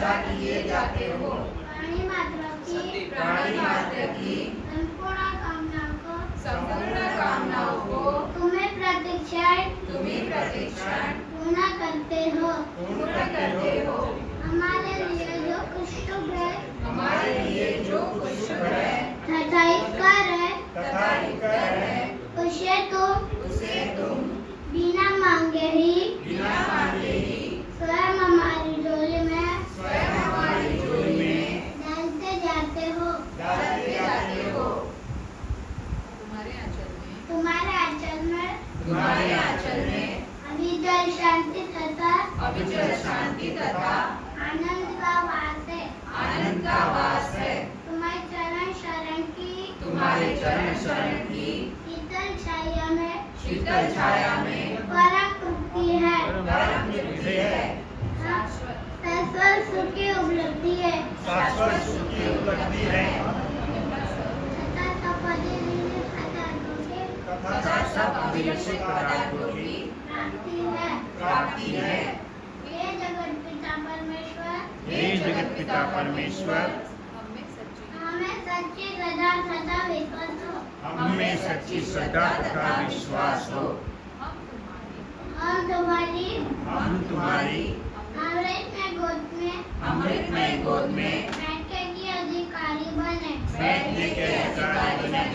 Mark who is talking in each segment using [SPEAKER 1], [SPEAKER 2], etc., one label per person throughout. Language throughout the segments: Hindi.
[SPEAKER 1] सदा किए जाते हो।
[SPEAKER 2] प्राणी मात्र की
[SPEAKER 1] संपूर्ण कामनाओं को
[SPEAKER 2] तुम्हें प्रतिक्षण
[SPEAKER 1] पूर्ण करते हो।
[SPEAKER 2] हमारे लिए जो कुछ शुभ है
[SPEAKER 1] हमारे लिए जो कुछ शुभ है
[SPEAKER 2] तथा हितकर है उसे तुम बिना मांगे ही स्वयं हमारी झोली में डालते जाते हो। तुम्हारे आंचल में अविचल शांति तथा आनंद का वास है। तुम्हारे चरण शरण की शीतल छाया में परम तृप्ति है। शाश्वत सुख की उपलब्धि है।
[SPEAKER 1] तथा सब अभिलषित पदार्थों की प्राप्ति है।
[SPEAKER 2] हे जगत पिता परमेश्वर हमें सच्ची श्रद्धा तथा विश्वास हो। हम तुम्हारी अमृतमय गोद में बैठने के अधिकारी बने।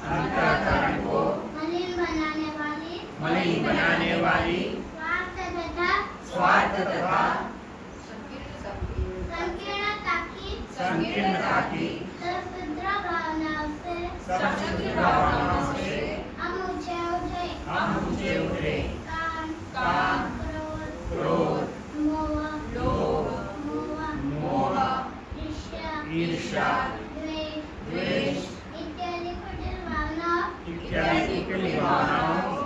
[SPEAKER 2] अंतःकरण को मलिन बनाने वाली स्वार्थ तथा संकीर्णता की सब शुद्ध भावनाओं से हम ऊंचे उठे। काम, क्रोध, लोभ, मोह, ईर्ष्या, द्वेष इत्यादि कुटिल भावनाओं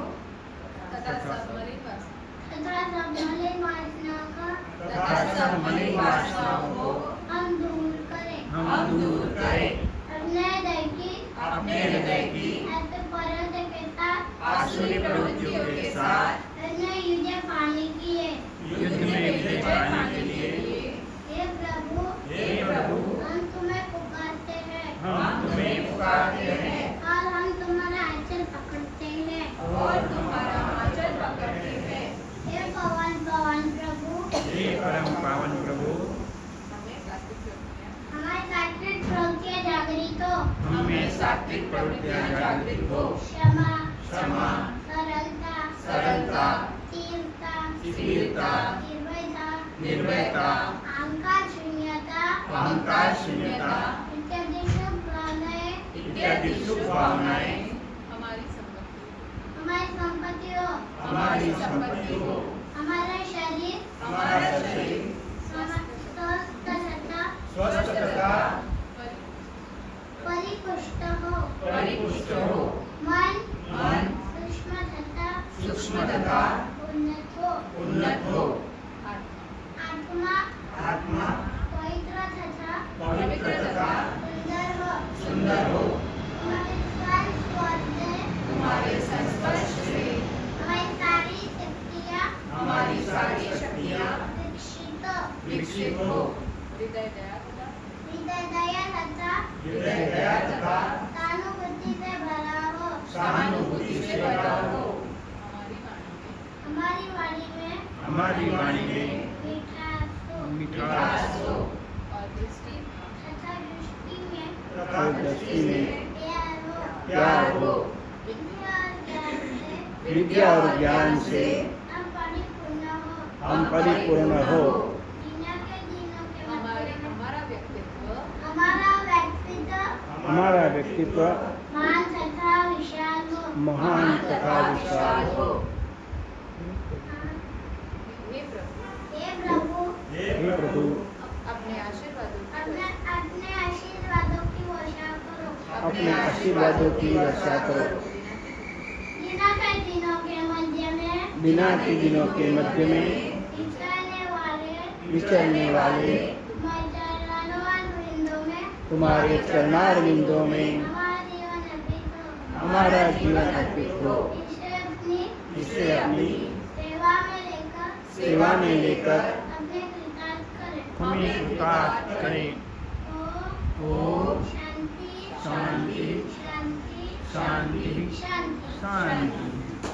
[SPEAKER 2] तथा सब मलिन वासनाओं को हम दूर करें। अपने हृदय की आसुरी प्रवृत्तियों के साथ युद्ध में पाने के लिए हे प्रभु हम तुम्हें पुकारते हैं और हम तुम्हारा आंचल पकड़ते हैं। हे परम पावन प्रभु हमें सात्विक प्रवृत्तियां जागृत हो। क्षमा, सरलता, स्थिरता, निर्भयता, अहंकार शून्यता इत्यादि शुभ भावनाएं हमारी संपत्ति हो। हमारा शरीर स्वस्थ तथा परिपुष्ट हो। मन सूक्ष्म तथा उन्नत हो। आत्मा पवित्र तथा सुंदर हो। तुम्हारे संस्पर्श से हमारी सारी शक्तियाँ विकसित हो। हृदय दया तथा सहानुभूति से भरा हो। हमारी वाणी में मिठास हो तथा दृष्टि में प्यार हो। विद्या और ज्ञान से हम परिपूर्ण हो। हमारा व्यक्तित्व महान तथा विशाल हो। हे प्रभु अपने आशीर्वादों की वर्षा करो। बिना के दिनों के मध्य में विचरने वाले तुम्हारे चरणारविंदों में हमारा जीवन अर्पित हो। इसे अपनी सेवा में लेकर
[SPEAKER 1] हमें स्वीकार करें। ओम
[SPEAKER 2] शांति
[SPEAKER 1] शांति
[SPEAKER 2] शांति
[SPEAKER 1] शांति
[SPEAKER 2] शांति।
[SPEAKER 1] शांति।